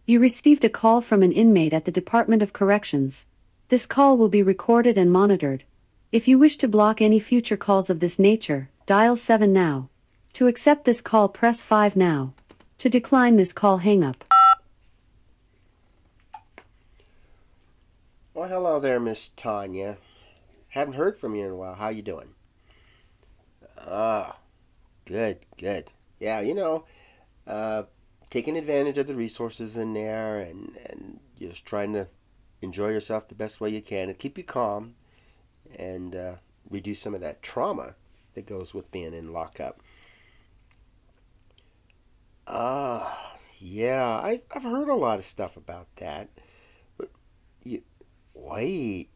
You received a call from an inmate at the Department of Corrections. This call will be recorded and monitored. If you wish to block any future calls of this nature, dial 7 now. To accept this call, press 5 now. To decline this call, hang up. Well, hello there, Miss Tanya. Haven't heard from you in a while. How you doing? Ah, good, good. Yeah, uh, taking advantage of the resources in there and just trying to enjoy yourself the best way you can and keep you calm and reduce some of that trauma that goes with being in lockup. Yeah, I've heard a lot of stuff about that. But you, wait.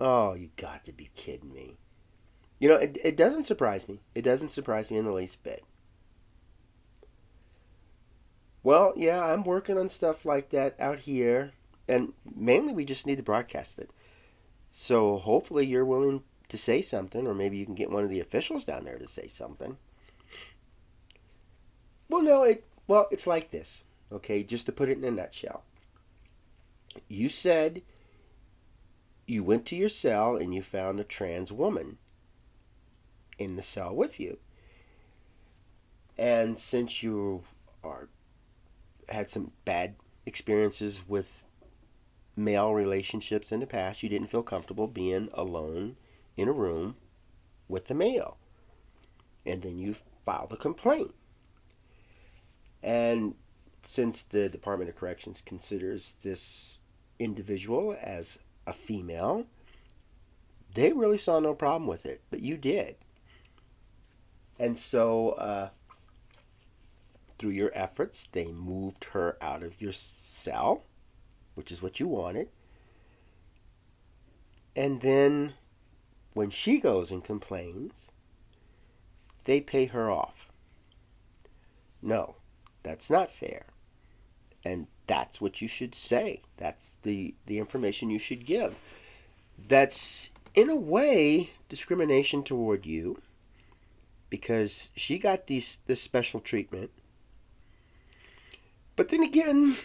Oh, you got to be kidding me. It doesn't surprise me. It doesn't surprise me in the least bit. Well, yeah, I'm working on stuff like that out here, and mainly we just need to broadcast it. So hopefully you're willing to say something, or maybe you can get one of the officials down there to say something. Well, no, it's like this. Okay, just to put it in a nutshell. You said you went to your cell and you found a trans woman in the cell with you. And since you are had some bad experiences with male relationships in the past, you didn't feel comfortable being alone in a room with the male. And then you filed a complaint. And since the Department of Corrections considers this individual as a female, they really saw no problem with it, but you did. And so, through your efforts, they moved her out of your cell, which is what you wanted. And then, when she goes and complains, they pay her off. No, that's not fair. And that's what you should say. That's the information you should give. That's, in a way, discrimination toward you because she got this special treatment. But then again,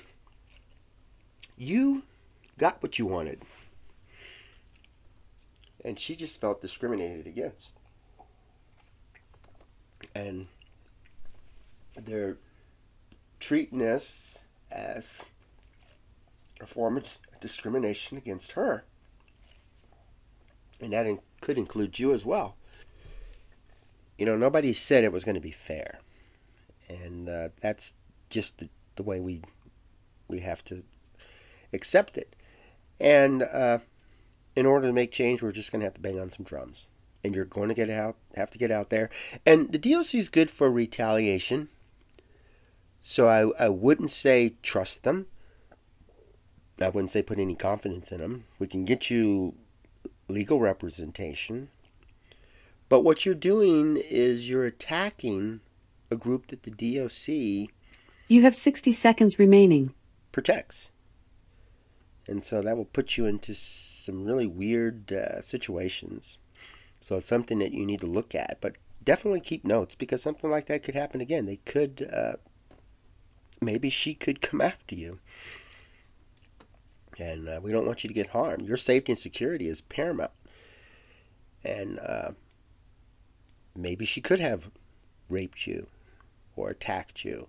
you got what you wanted. And she just felt discriminated against. And they're treating this as a form of discrimination against her. And that could include you as well. Nobody said it was going to be fair. And that's just the way we have to accept it. And in order to make change, we're just going to have to bang on some drums. And you're going to have to get out there. And the DLC is good for retaliation. So I wouldn't say trust them. I wouldn't say put any confidence in them. We can get you legal representation. But what you're doing is you're attacking a group that the DOC You have 60 seconds remaining. protects. And so that will put you into some really weird situations. So it's something that you need to look at. But definitely keep notes because something like that could happen again. They could, maybe she could come after you. And we don't want you to get harmed. Your safety and security is paramount. And maybe she could have raped you or attacked you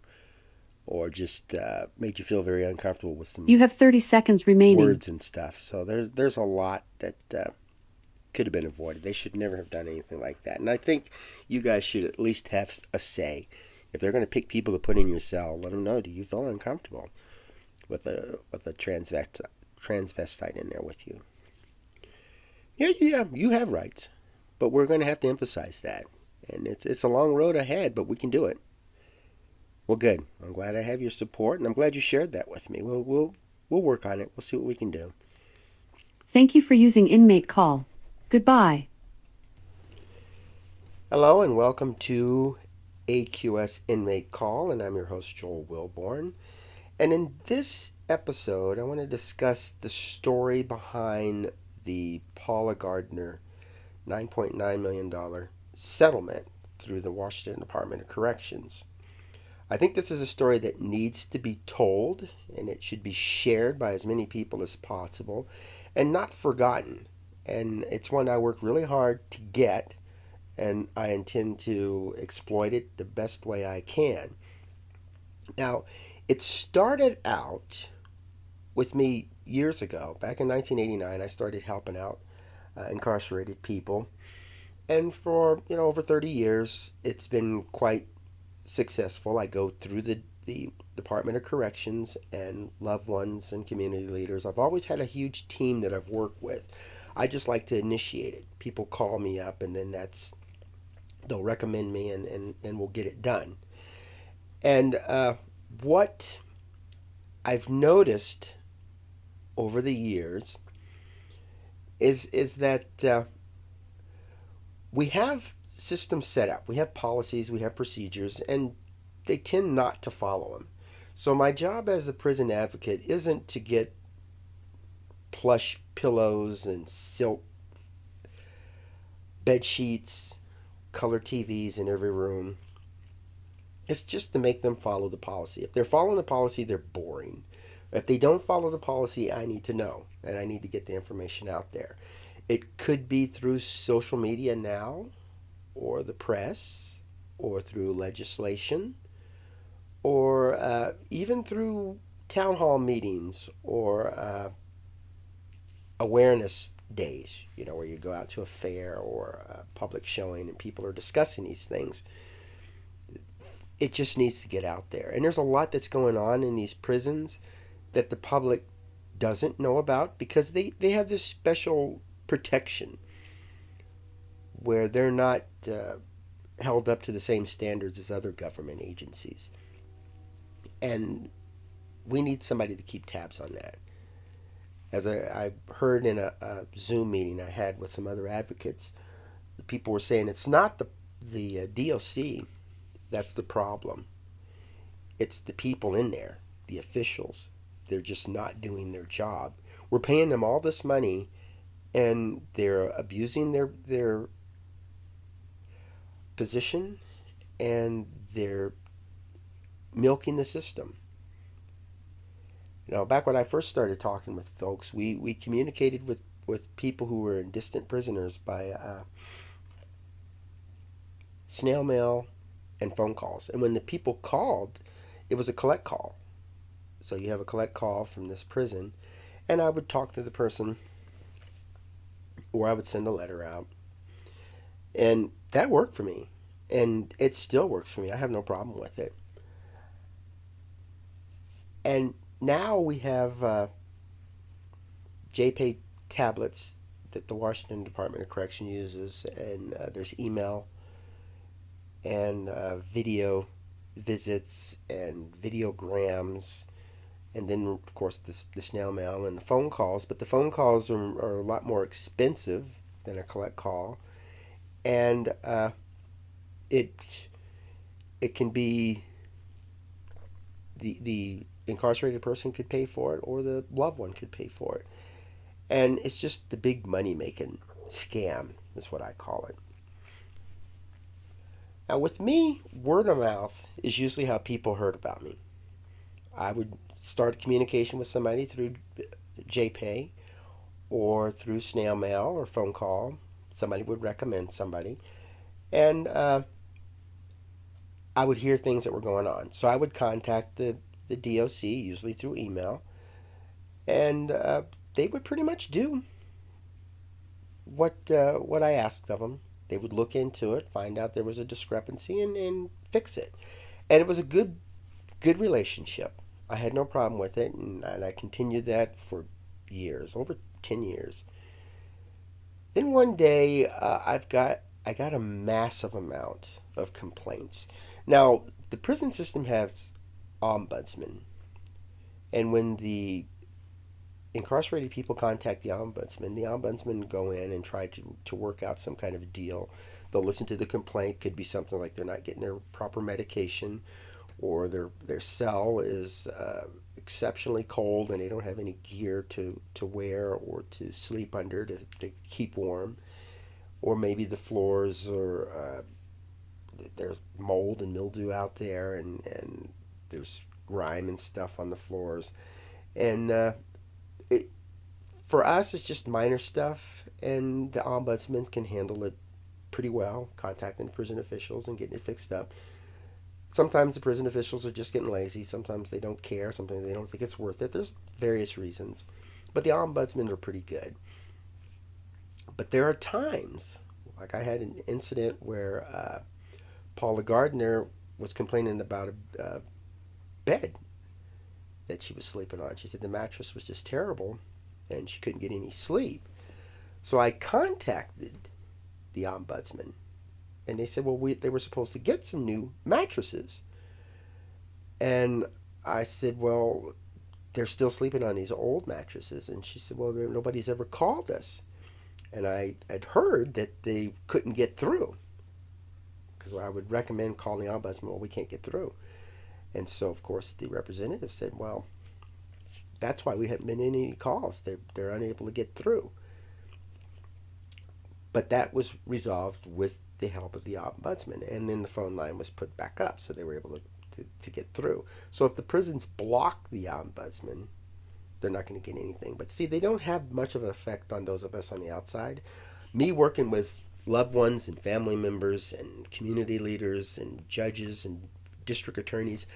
or just made you feel very uncomfortable with some You have 30 seconds remaining. words and stuff. So there's a lot that could have been avoided. They should never have done anything like that. And I think you guys should at least have a say. If they're going to pick people to put in your cell, let them know, do you feel uncomfortable with a transvestite in there with you? Yeah, you have rights. But we're going to have to emphasize that. And it's a long road ahead, but we can do it. Well, good. I'm glad I have your support, and I'm glad you shared that with me. We'll work on it. We'll see what we can do. Thank you for using Inmate Call. Goodbye. Hello, and welcome to AQS Inmate Call, and I'm your host, Joel Wilborn. And in this episode, I want to discuss the story behind the Paula Gardner $9.9 million settlement through the Washington Department of Corrections. I think this is a story that needs to be told, and it should be shared by as many people as possible and not forgotten. And it's one I work really hard to get, and I intend to exploit it the best way I can. Now, it started out with me years ago. Back in 1989, I started helping out incarcerated people. And for, over 30 years, it's been quite successful. I go through the Department of Corrections and loved ones and community leaders. I've always had a huge team that I've worked with. I just like to initiate it. People call me up, and then they'll recommend me, and we'll get it done. And what I've noticed over the years is that we have systems set up, we have policies, we have procedures, and they tend not to follow them. So my job as a prison advocate isn't to get plush pillows and silk bed sheets, color TVs in every room. It's just to make them follow the policy. If they're following the policy, they're boring. If they don't follow the policy, I need to know, and I need to get the information out there. It could be through social media now, or the press, or through legislation, or even through town hall meetings or awareness days, where you go out to a fair or a public showing and people are discussing these things. It just needs to get out there. And there's a lot that's going on in these prisons that the public doesn't know about because they have this special protection where they're not held up to the same standards as other government agencies. And we need somebody to keep tabs on that. As I heard in a Zoom meeting I had with some other advocates, the people were saying it's not the DOC that's the problem. It's the people in there, the officials. They're just not doing their job. We're paying them all this money, and they're abusing their position, and they're milking the system. Back when I first started talking with folks, we communicated with people who were distant prisoners by snail mail and phone calls. And when the people called, it was a collect call. So you have a collect call from this prison, and I would talk to the person, or I would send a letter out. And that worked for me. And it still works for me. I have no problem with it. And now we have JPay tablets that the Washington Department of Correction uses, and there's email and video visits and videograms, and then of course the snail mail and the phone calls. But the phone calls are a lot more expensive than a collect call, and it can be the incarcerated person could pay for it, or the loved one could pay for it, and it's just the big money making scam is what I call it. Now, with me, word of mouth is usually how people heard about me. I would start communication with somebody through JPay or through snail mail or phone call. Somebody would recommend somebody. And I would hear things that were going on. So I would contact the DOC, usually through email, and they would pretty much do what I asked of them. They would look into it, find out there was a discrepancy, and fix it. And it was a good relationship. I had no problem with it, and I continued that for years, over 10 years. Then one day, I got a massive amount of complaints. Now, the prison system has ombudsman, and when the incarcerated people contact the ombudsman go in and try to work out some kind of deal. They'll listen to the complaint. Could be something like they're not getting their proper medication, or their cell is exceptionally cold and they don't have any gear to wear or to sleep under to keep warm, or maybe the floors or there's mold and mildew out there, and there's grime and stuff on the floors. And it, for us, it's just minor stuff, and the ombudsman can handle it pretty well, contacting the prison officials and getting it fixed up. Sometimes the prison officials are just getting lazy. Sometimes they don't care. Sometimes they don't think it's worth it. There's various reasons. But the ombudsmen are pretty good. But there are times, like I had an incident where Paula Gardner was complaining about a bed that she was sleeping on. She said the mattress was just terrible and she couldn't get any sleep. So I contacted the ombudsman, and they said, well, they were supposed to get some new mattresses. And I said, well, they're still sleeping on these old mattresses. And she said, well, nobody's ever called us. And I had heard that they couldn't get through, because I would recommend calling the ombudsman. Well, we can't get through. And so, of course, the representative said, well, that's why we haven't been in any calls. They're unable to get through. But that was resolved with the help of the ombudsman. And then the phone line was put back up, so they were able to get through. So if the prisons block the ombudsman, they're not going to get anything. But see, they don't have much of an effect on those of us on the outside. Me working with loved ones and family members and community leaders and judges and district attorneys,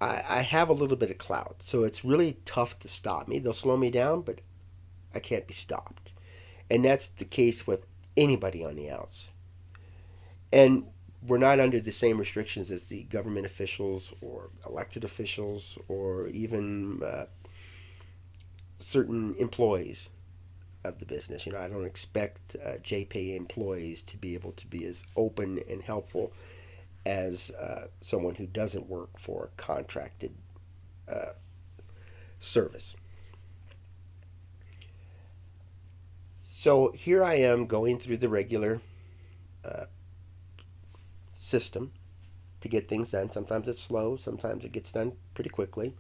I have a little bit of clout. So it's really tough to stop me. They'll slow me down, but I can't be stopped. And that's the case with anybody on the outs. And we're not under the same restrictions as the government officials or elected officials or even certain employees of the business. You know, I don't expect JPay employees to be able to be as open and helpful as someone who doesn't work for a contracted service. So here I am going through the regular system to get things done. Sometimes it's slow, sometimes it gets done pretty quickly.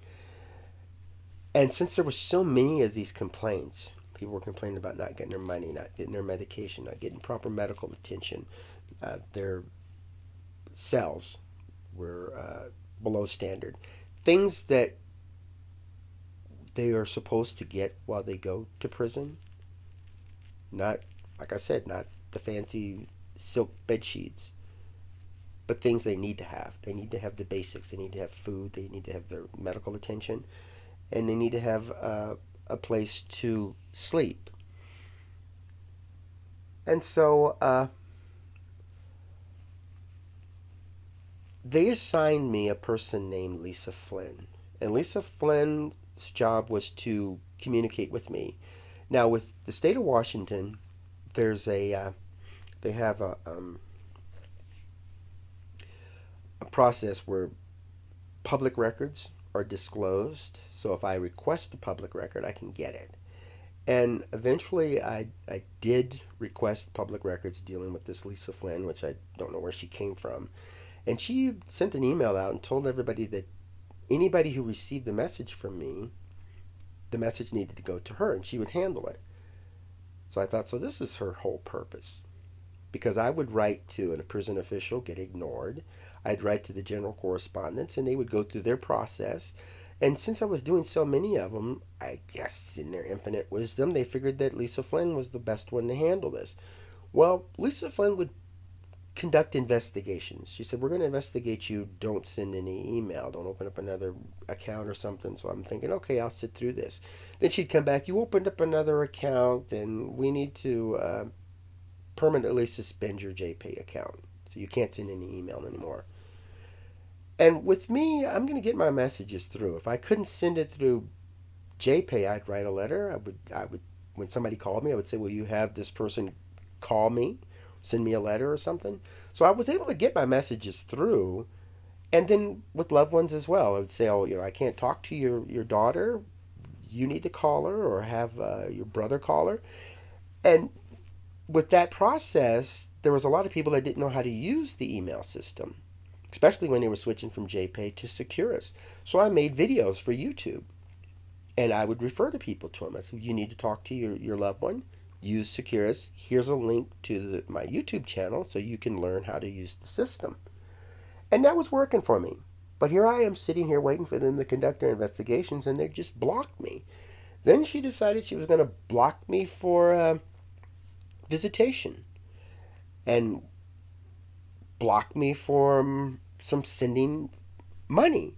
And since there were so many of these complaints, people were complaining about not getting their money, not getting their medication, not getting proper medical attention. Their cells were below standard. Things that they are supposed to get while they go to prison. Not, like I said, not the fancy silk bed sheets, but things they need to have. They need to have the basics. They need to have food. They need to have their medical attention. And they need to have a place to sleep. And so they assigned me a person named Lisa Flynn. And Lisa Flynn's job was to communicate with me. Now, with the state of Washington, there's they have a process where public records are disclosed. So if I request a public record, I can get it. And eventually I did request public records dealing with this Lisa Flynn, which I don't know where she came from. And she sent an email out and told everybody that anybody who received a message from me, the message needed to go to her and she would handle it. So I thought, so this is her whole purpose. Because I would write to a prison official, get ignored. I'd write to the general correspondents, and they would go through their process. And since I was doing so many of them, I guess in their infinite wisdom, they figured that Lisa Flynn was the best one to handle this. Well, Lisa Flynn would conduct investigations. She said, we're going to investigate you. Don't send any email. Don't open up another account or something. So I'm thinking, okay, I'll sit through this. Then she'd come back. You opened up another account, and we need to permanently suspend your JPay account. So you can't send any email anymore. And with me, I'm going to get my messages through. If I couldn't send it through JPay, I'd write a letter. I would, when somebody called me, I would say, will you have this person call me, send me a letter or something? So I was able to get my messages through. And then with loved ones as well, I would say, oh, I can't talk to your daughter. You need to call her, or have your brother call her. And with that process, there was a lot of people that didn't know how to use the email system, especially when they were switching from JPay to Securus. So I made videos for YouTube, and I would refer to people to them. I said, you need to talk to your loved one, use Securus. Here's a link to my YouTube channel so you can learn how to use the system. And that was working for me. But here I am sitting here waiting for them to conduct their investigations, and they just blocked me. Then she decided she was going to block me for visitation and block me from some sending money.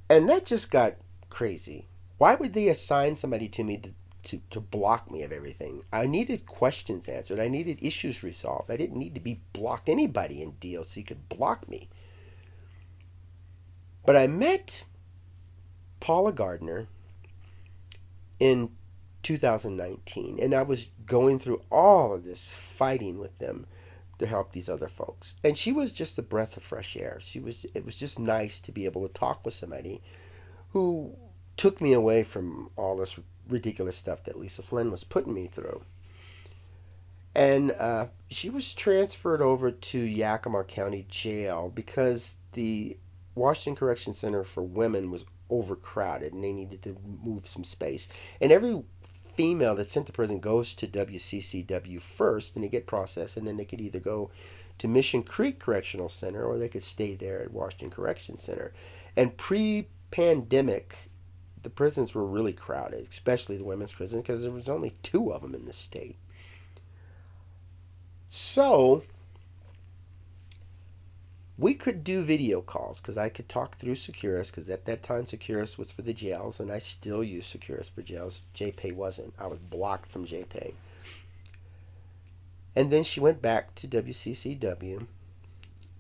And that just got crazy. Why would they assign somebody to me to block me of everything? I needed questions answered. I needed issues resolved. I didn't need to be blocked. Anybody in DLC could block me. But I met Paula Gardner in 2019, and I was going through all of this fighting with them to help these other folks. And she was just a breath of fresh air. It was just nice to be able to talk with somebody who took me away from all this ridiculous stuff that Lisa Flynn was putting me through. And she was transferred over to Yakima County Jail because the Washington Correction Center for Women was overcrowded and they needed to move some space. And every female that's sent to prison goes to WCCW first and they get processed, and then they could either go to Mission Creek Correctional Center or they could stay there at Washington Correction Center. And pre-pandemic, the prisons were really crowded, especially the women's prison, because there was only 2 of them in the state. So we could do video calls because I could talk through Securus, because at that time Securus was for the jails, and I still use Securus for jails. JPay wasn't. I was blocked from JPay. And then she went back to WCCW,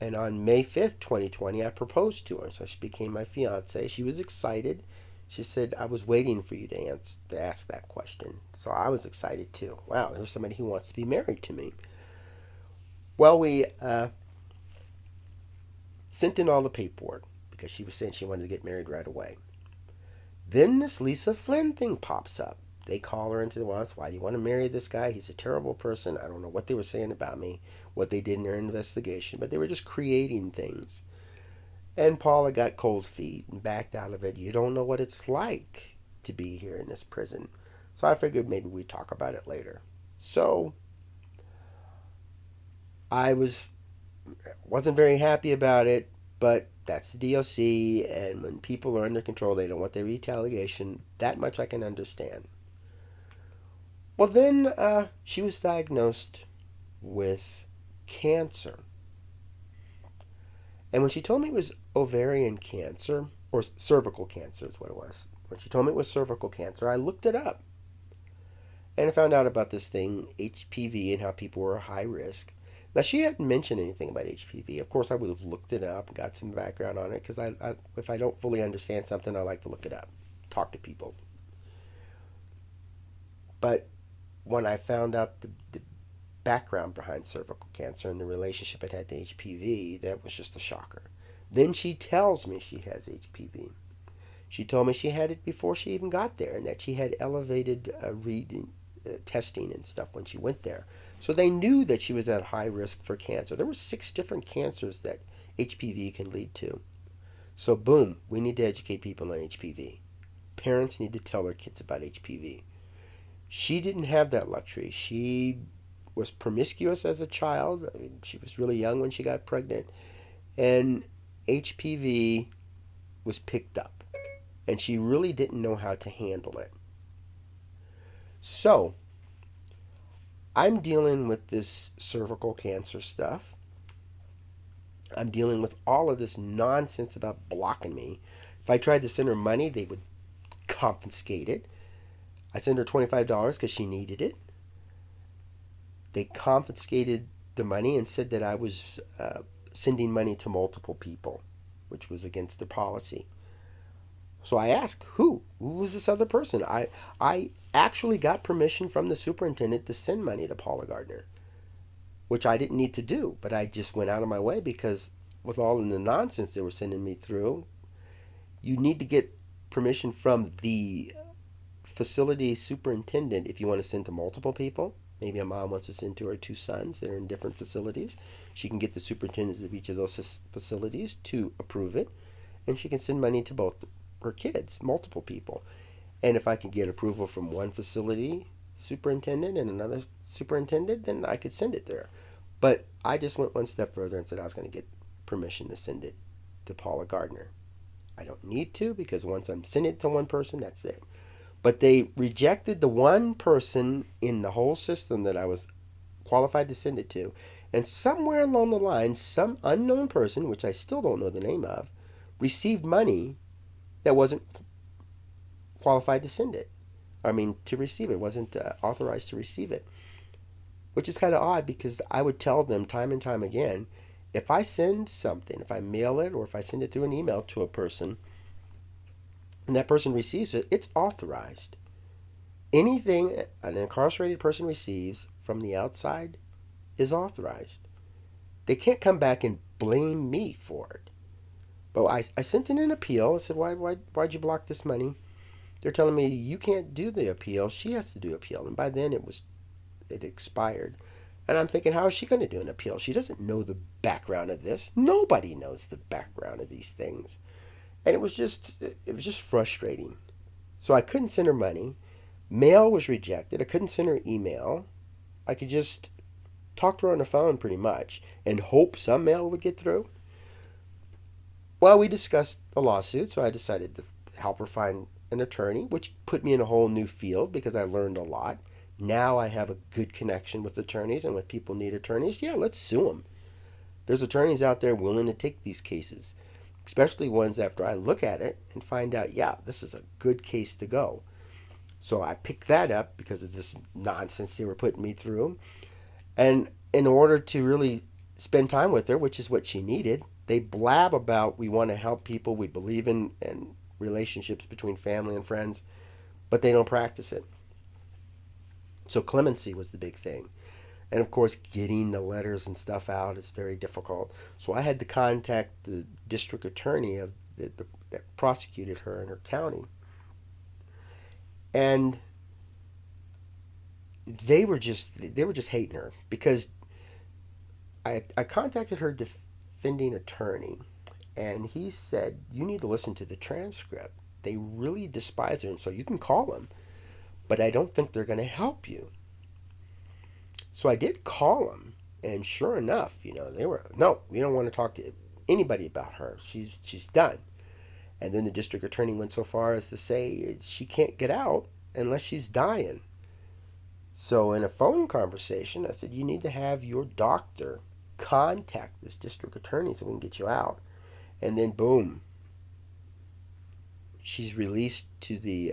and on May 5th, 2020, I proposed to her, so she became my fiance. She was excited. She said, I was waiting for you to ask that question. So I was excited too. Wow, there's somebody who wants to be married to me. Well, we sent in all the paperwork because she was saying she wanted to get married right away. Then this Lisa Flynn thing pops up. They call her into the office. Why do you want to marry this guy? He's a terrible person. I don't know what they were saying about me, what they did in their investigation, but they were just creating things. And Paula got cold feet and backed out of it. You don't know what it's like to be here in this prison. So I figured maybe we'd talk about it later. So I wasn't very happy about it, but that's the DOC, and when people are under control, they don't want their retaliation. That much I can understand. Well, then she was diagnosed with cancer. And when she told me it was ovarian cancer, or cervical cancer is what it was. When she told me it was cervical cancer, I looked it up. And I found out about this thing, HPV, and how people were high risk. Now, she hadn't mentioned anything about HPV. Of course, I would have looked it up and got some background on it, because if I don't fully understand something, I like to look it up, talk to people. But when I found out the background behind cervical cancer and the relationship it had to HPV, that was just a shocker. Then she tells me she has HPV. She told me she had it before she even got there, and that she had elevated testing and stuff when she went there. So they knew that she was at high risk for cancer. There were 6 different cancers that HPV can lead to. So boom, we need to educate people on HPV. Parents need to tell their kids about HPV. She didn't have that luxury. She was promiscuous as a child. I mean, she was really young when she got pregnant. And HPV was picked up. And she really didn't know how to handle it. So, I'm dealing with this cervical cancer stuff. I'm dealing with all of this nonsense about blocking me. If I tried to send her money, they would confiscate it. I sent her $25 because she needed it. They confiscated the money and said that I was sending money to multiple people, which was against their policy. So I asked, who? Who was this other person? I actually got permission from the superintendent to send money to Paula Gardner, which I didn't need to do, but I just went out of my way because with all of the nonsense they were sending me through, you need to get permission from the facility superintendent if you want to send to multiple people. Maybe a mom wants to send to her 2 sons that are in different facilities. She can get the superintendents of each of those facilities to approve it, and she can send money to both her kids, multiple people. And if I can get approval from one facility superintendent and another superintendent, then I could send it there. But I just went one step further and said I was going to get permission to send it to Paula Gardner. I don't need to, because once I'm sending it to one person, that's it. But they rejected the one person in the whole system that I was qualified to send it to. And somewhere along the line, some unknown person, which I still don't know the name of, received money that wasn't qualified to send it. I mean, to receive it, wasn't authorized to receive it. Which is kind of odd, because I would tell them time and time again, if I send something, if I mail it or if I send it through an email to a person and that person receives it, it's authorized. Anything an incarcerated person receives from the outside is authorized. They can't come back and blame me for it. But I sent in an appeal. I said, why'd you block this money? They're telling me you can't do the appeal. She has to do appeal. And by then it expired. And I'm thinking, how is she going to do an appeal? She doesn't know the background of this. Nobody knows the background of these things. And it was just frustrating. So I couldn't send her money. Mail was rejected. I couldn't send her email. I could just talk to her on the phone pretty much and hope some mail would get through. Well, we discussed a lawsuit, so I decided to help her find an attorney, which put me in a whole new field because I learned a lot. Now I have a good connection with attorneys, and when people need attorneys, yeah, let's sue them. There's attorneys out there willing to take these cases, especially ones after I look at it and find out, yeah, this is a good case to go. So I picked that up because of this nonsense they were putting me through. And in order to really spend time with her, which is what she needed, they blab about we want to help people, we believe in relationships between family and friends, but they don't practice it. So clemency was the big thing. And of course, getting the letters and stuff out is very difficult. So I had to contact the district attorney that prosecuted her in her county. And they were just hating her because I contacted her defending attorney, and he said, you need to listen to the transcript. They really despise her, and so you can call them, but I don't think they're going to help you. So I did call them, and sure enough, they were, no, we don't want to talk to anybody about her. She's done. And then the district attorney went so far as to say she can't get out unless she's dying. So in a phone conversation, I said, you need to have your doctor contact this district attorney so we can get you out. And then boom, she's released to the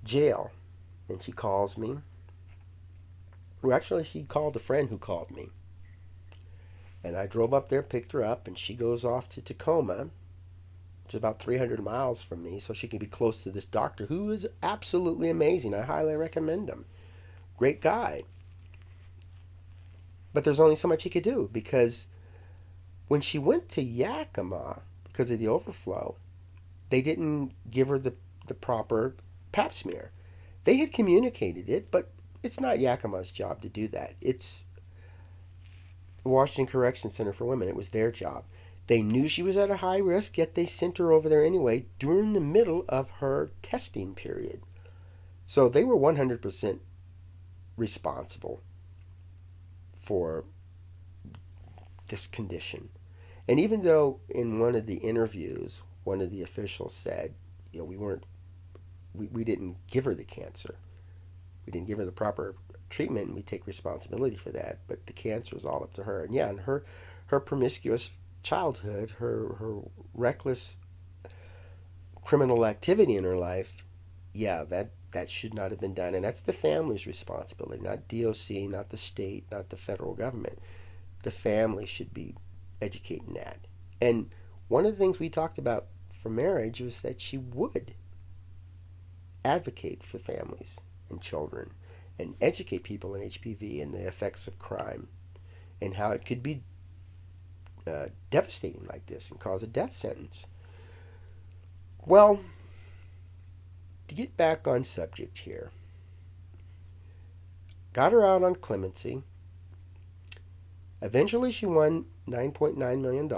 jail. And she calls me. Well, actually, she called a friend who called me. And I drove up there, picked her up, and she goes off to Tacoma, which is about 300 miles from me, so she can be close to this doctor who is absolutely amazing. I highly recommend him. Great guy. But there's only so much he could do, because when she went to Yakima, because of the overflow, they didn't give her the proper pap smear. They had communicated it, but it's not Yakima's job to do that. It's Washington Correction Center for Women. It was their job. They knew she was at a high risk, yet they sent her over there anyway during the middle of her testing period. So they were 100% responsible for this condition. And even though in one of the interviews, one of the officials said, we didn't give her the cancer. We didn't give her the proper treatment, and we take responsibility for that. But the cancer is all up to her. And yeah, and her promiscuous childhood, her reckless criminal activity in her life, yeah, that should not have been done. And that's the family's responsibility, not DOC, not the state, not the federal government. The family should be educating that. And one of the things we talked about for marriage was that she would advocate for families and children and educate people in HPV and the effects of crime and how it could be devastating like this and cause a death sentence. Well, to get back on subject here, got her out on clemency. Eventually she won $9.9 million,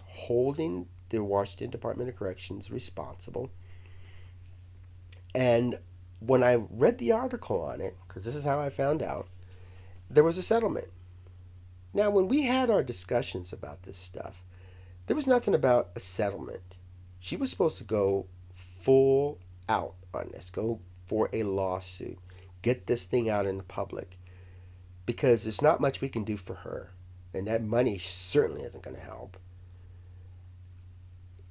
holding the Washington Department of Corrections responsible. And when I read the article on it, because this is how I found out, there was a settlement. Now, when we had our discussions about this stuff, there was nothing about a settlement. She was supposed to go full out on this, go for a lawsuit, get this thing out in the public, because there's not much we can do for her. And that money certainly isn't going to help.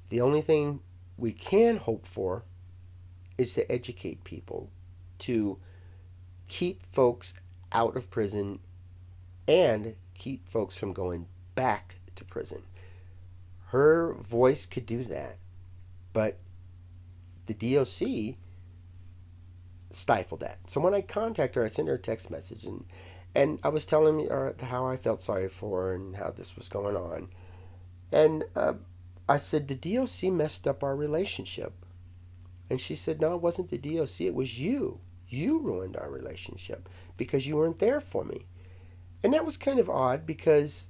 The only thing we can hope for is to educate people, to keep folks out of prison and keep folks from going back to prison. Her voice could do that, but the DOC stifled that. So when I contacted her, I sent her a text message, and I was telling her how I felt sorry for her and how this was going on. And I said, the DOC messed up our relationship. And she said, no, it wasn't the DOC, it was you. You ruined our relationship because you weren't there for me. And that was kind of odd because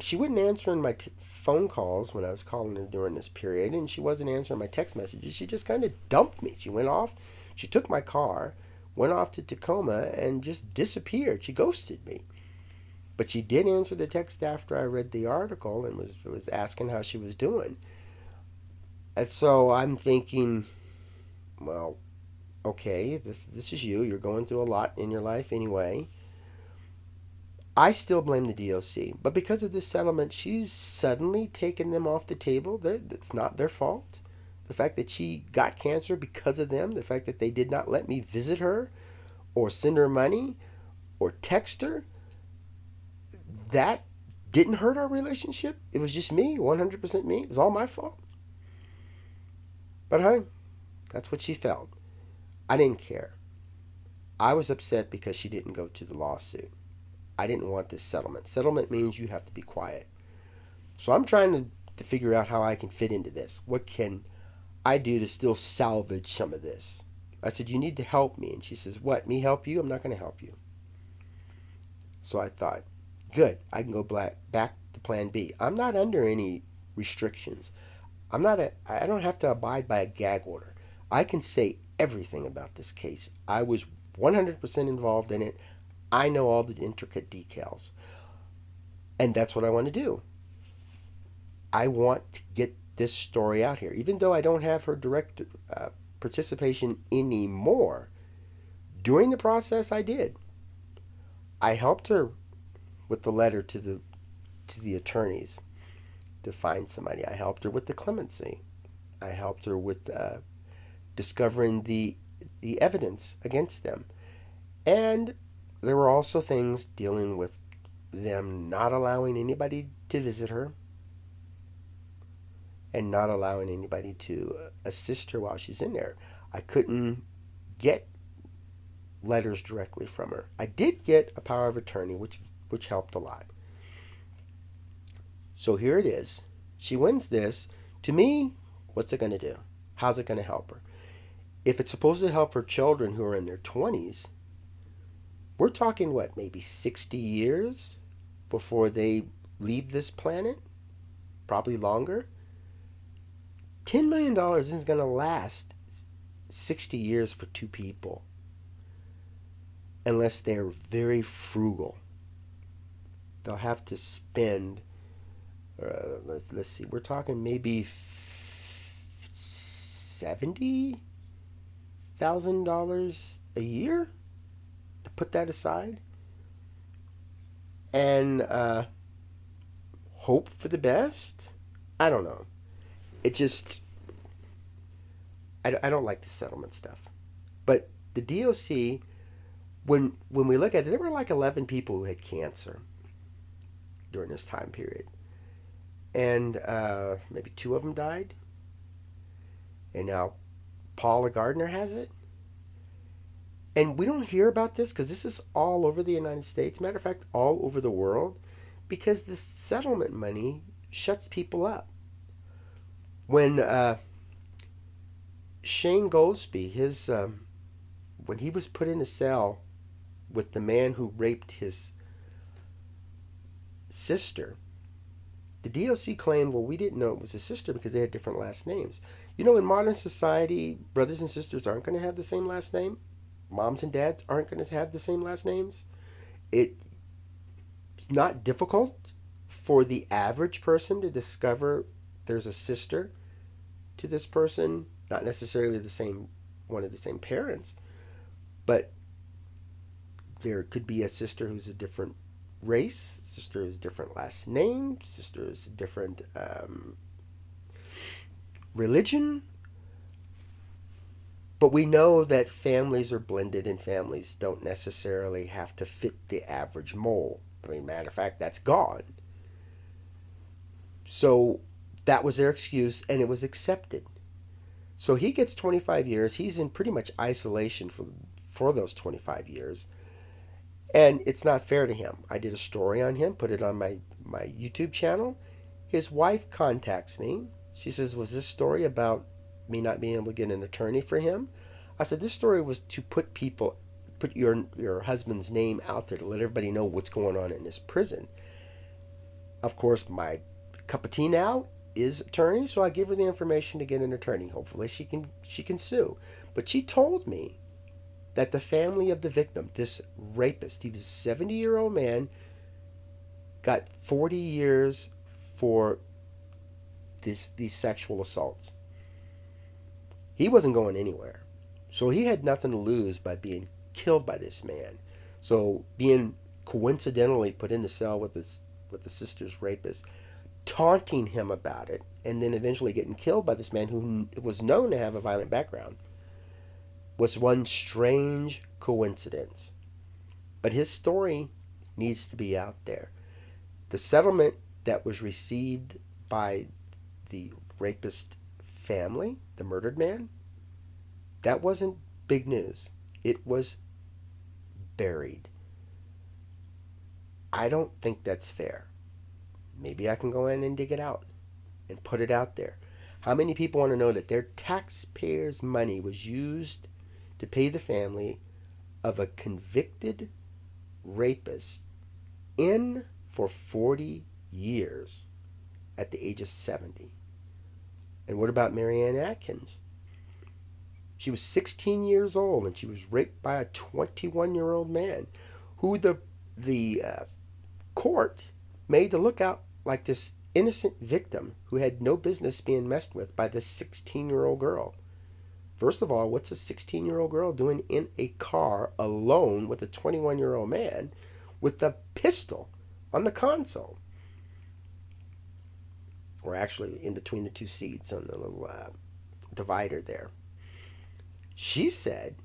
she wouldn't answer my phone calls when I was calling her during this period, and she wasn't answering my text messages. She just kind of dumped me. She went off, she took my car, went off to Tacoma, and just disappeared. She ghosted me. But she did answer the text after I read the article and was asking how she was doing. And so I'm thinking, well, okay, this is you. You're going through a lot in your life anyway. I still blame the DOC, but because of this settlement, she's suddenly taken them off the table. It's not their fault. The fact that she got cancer because of them, the fact that they did not let me visit her or send her money or text her, that didn't hurt our relationship. It was just me, 100% me. It was all my fault. But hey, that's what she felt. I didn't care. I was upset because she didn't go to the lawsuit. I didn't want this settlement. Settlement means you have to be quiet. So I'm trying to figure out how I can fit into this. What can I do to still salvage some of this? I said, you need to help me. And she says, what, me help you? I'm not going to help you. So I thought, good, I can go back to plan B. I'm not under any restrictions. I don't have to abide by a gag order. I can say everything about this case. I was 100% involved in it. I know all the intricate details. And that's what I want to do. I want to get this story out here. Even though I don't have her direct participation anymore, during the process I did. I helped her with the letter to the attorneys to find somebody. I helped her with the clemency. I helped her with discovering the evidence against them. And there were also things dealing with them not allowing anybody to visit her and not allowing anybody to assist her while she's in there. I couldn't get letters directly from her. I did get a power of attorney, which helped a lot. So here it is. She wins this. To me, what's it going to do? How's it going to help her? If it's supposed to help her children who are in their 20s, we're talking, what, maybe 60 years before they leave this planet? Probably longer. $10 million isn't going to last 60 years for two people unless they're very frugal. They'll have to spend, let's see, we're talking maybe $70,000 a year to put that aside and hope for the best. I don't know. It just, I don't like the settlement stuff. But the DOC, when we look at it, there were like 11 people who had cancer during this time period. And maybe 2 of them died. And now Paula Gardner has it. And we don't hear about this because this is all over the United States. Matter of fact, all over the world. Because this settlement money shuts people up. When Shane Goldsby, when he was put in a cell with the man who raped his sister, the DOC claimed, well, we didn't know it was his sister because they had different last names. You know, in modern society, brothers and sisters aren't going to have the same last name. Moms and dads aren't going to have the same last names. not difficult for the average person to discover there's a sister to this person, not necessarily the same one of the same parents, but there could be a sister who's a different race, sister who's a different last name, sister who's a different religion. But we know that families are blended and families don't necessarily have to fit the average mold. I mean, matter of fact, that's gone. So that was their excuse, and it was accepted. So he gets 25 years. He's in pretty much isolation for those 25 years. And it's not fair to him. I did a story on him, put it on my YouTube channel. His wife contacts me. She says, was this story about me not being able to get an attorney for him? I said, this story was to put your husband's name out there to let everybody know what's going on in this prison. Of course, my cup of tea now is attorney, so I give her the information to get an attorney. Hopefully she can sue. But she told me that the family of the victim, this rapist, he was a 70-year-old man, got 40 years for these sexual assaults. He wasn't going anywhere. So he had nothing to lose by being killed by this man. So being coincidentally put in the cell with the sister's rapist, taunting him about it, and then eventually getting killed by this man who was known to have a violent background, was one strange coincidence. But his story needs to be out there. The settlement that was received by the rapist family, the murdered man, that wasn't big news. It was buried. I don't think that's fair. Maybe I can go in and dig it out and put it out there. How many people want to know that their taxpayers' money was used to pay the family of a convicted rapist in for 40 years at the age of 70? And what about Marianne Atkins? She was 16 years old and she was raped by a 21-year-old man who the court made to look out like this innocent victim who had no business being messed with by this 16-year-old girl. First of all, what's a 16-year-old girl doing in a car alone with a 21-year-old man with a pistol on the console? Or actually in between the two seats on the little divider there. She said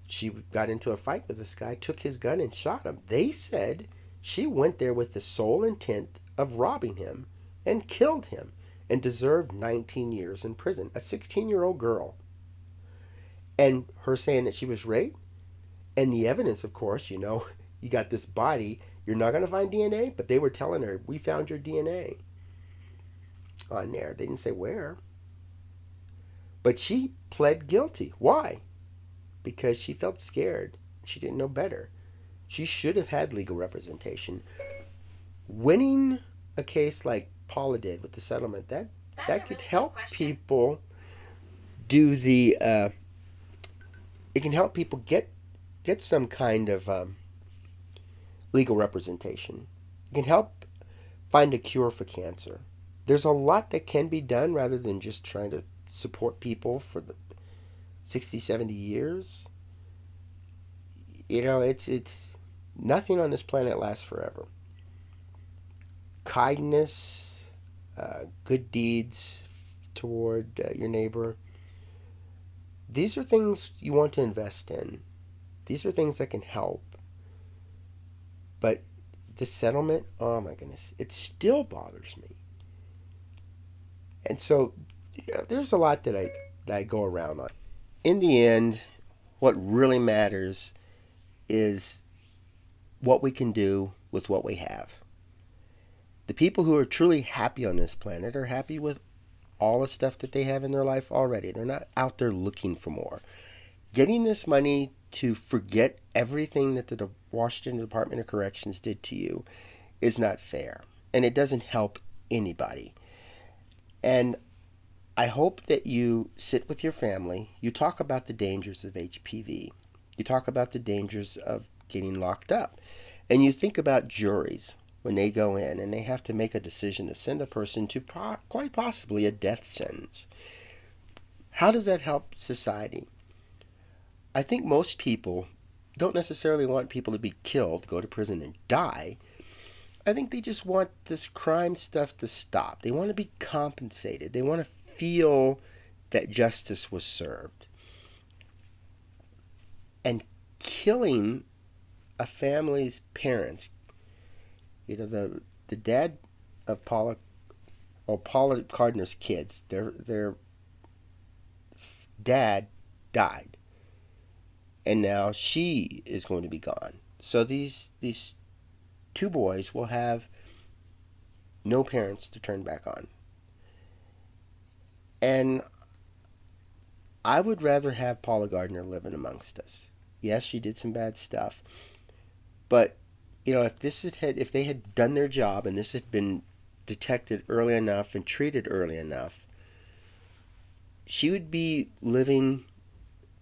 she got into a fight with this guy, took his gun and shot him. They said she went there with the sole intent of robbing him and killed him and deserved 19 years in prison. A 16-year-old girl. And her saying that she was raped. And the evidence, of course, you got this body. You're not going to find DNA, but they were telling her, we found your DNA on there. They didn't say where. But she pled guilty. Why? Because she felt scared. She didn't know better. She should have had legal representation. Winning a case like Paula did with the settlement, that could help people do the it can help people get some kind of legal representation. It can help find a cure for cancer. There's a lot that can be done rather than just trying to support people for the 60, 70 years. It's nothing on this planet lasts forever. Kindness, good deeds toward your neighbor. These are things you want to invest in. These are things that can help. But the settlement, oh my goodness, it still bothers me. And so there's a lot that I go around on. In the end, what really matters is what we can do with what we have. The people who are truly happy on this planet are happy with all the stuff that they have in their life already. They're not out there looking for more. Getting this money to forget everything that the Washington Department of Corrections did to you is not fair. And it doesn't help anybody. And I hope that you sit with your family. You talk about the dangers of HPV. You talk about the dangers of getting locked up. And you think about juries. when they go in and they have to make a decision to send a person to quite possibly a death sentence. How does that help society? I think most people don't necessarily want people to be killed, go to prison, and die. I think they just want this crime stuff to stop. They want to be compensated. They want to feel that justice was served. And killing a family's parents, the dad of Paula Gardner's kids, their dad died, and now she is going to be gone. So these two boys will have no parents to turn back on. And I would rather have Paula Gardner living amongst us. Yes, she did some bad stuff, but if they had done their job and this had been detected early enough and treated early enough, she would be living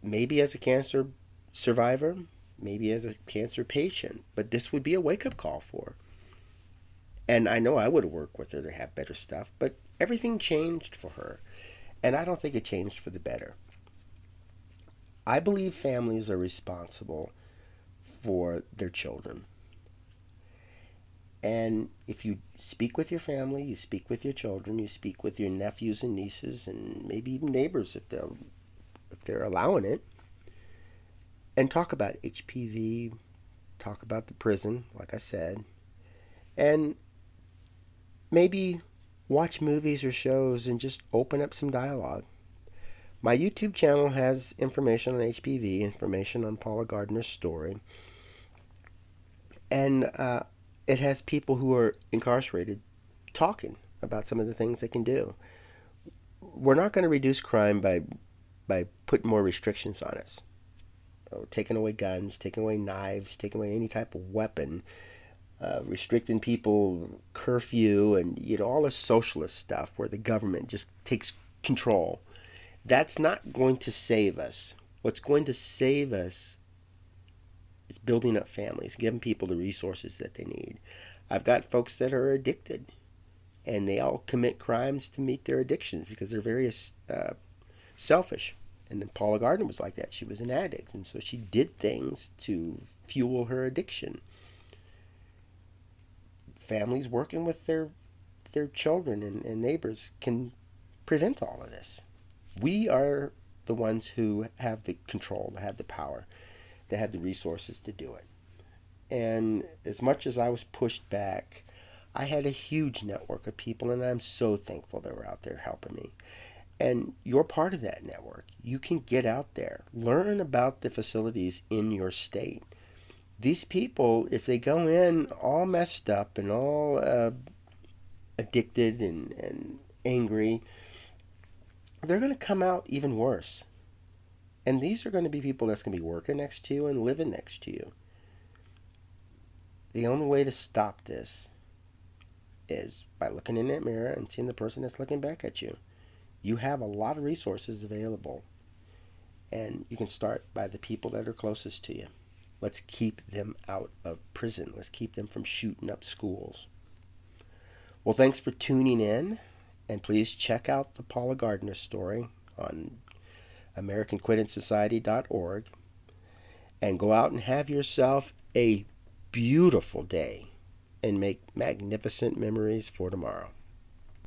maybe as a cancer survivor, maybe as a cancer patient, but this would be a wake-up call for her. And I know I would work with her to have better stuff, but everything changed for her, and I don't think it changed for the better. I believe families are responsible for their children. And if you speak with your family, you speak with your children, you speak with your nephews and nieces, and maybe even neighbors if they're allowing it, and talk about HPV, talk about the prison, like I said, and maybe watch movies or shows and just open up some dialogue. My YouTube channel has information on HPV, information on Paula Gardner's story, and it has people who are incarcerated talking about some of the things they can do. We're not going to reduce crime by putting more restrictions on us. Taking away guns, taking away knives, taking away any type of weapon, restricting people, curfew, and all this socialist stuff where the government just takes control. That's not going to save us. What's going to save us is building up families, giving people the resources that they need. I've got folks that are addicted, and they all commit crimes to meet their addictions because they're very selfish. And then Paula Gardner was like that. She was an addict, and so she did things to fuel her addiction. Families working with their children and neighbors can prevent all of this. We are the ones who have the control, have the power, that have the resources to do it. And as much as I was pushed back, I had a huge network of people, and I'm so thankful they were out there helping me. And you're part of that network. You can get out there, learn about the facilities in your state. These people, if they go in all messed up and all addicted and angry, they're going to come out even worse. And these are going to be people that's going to be working next to you and living next to you. The only way to stop this is by looking in that mirror and seeing the person that's looking back at you. You have a lot of resources available, and you can start by the people that are closest to you. Let's keep them out of prison. Let's keep them from shooting up schools. Well, thanks for tuning in, and please check out the Paula Gardner story on AmericanQuittingSociety.org, and go out and have yourself a beautiful day and make magnificent memories for tomorrow.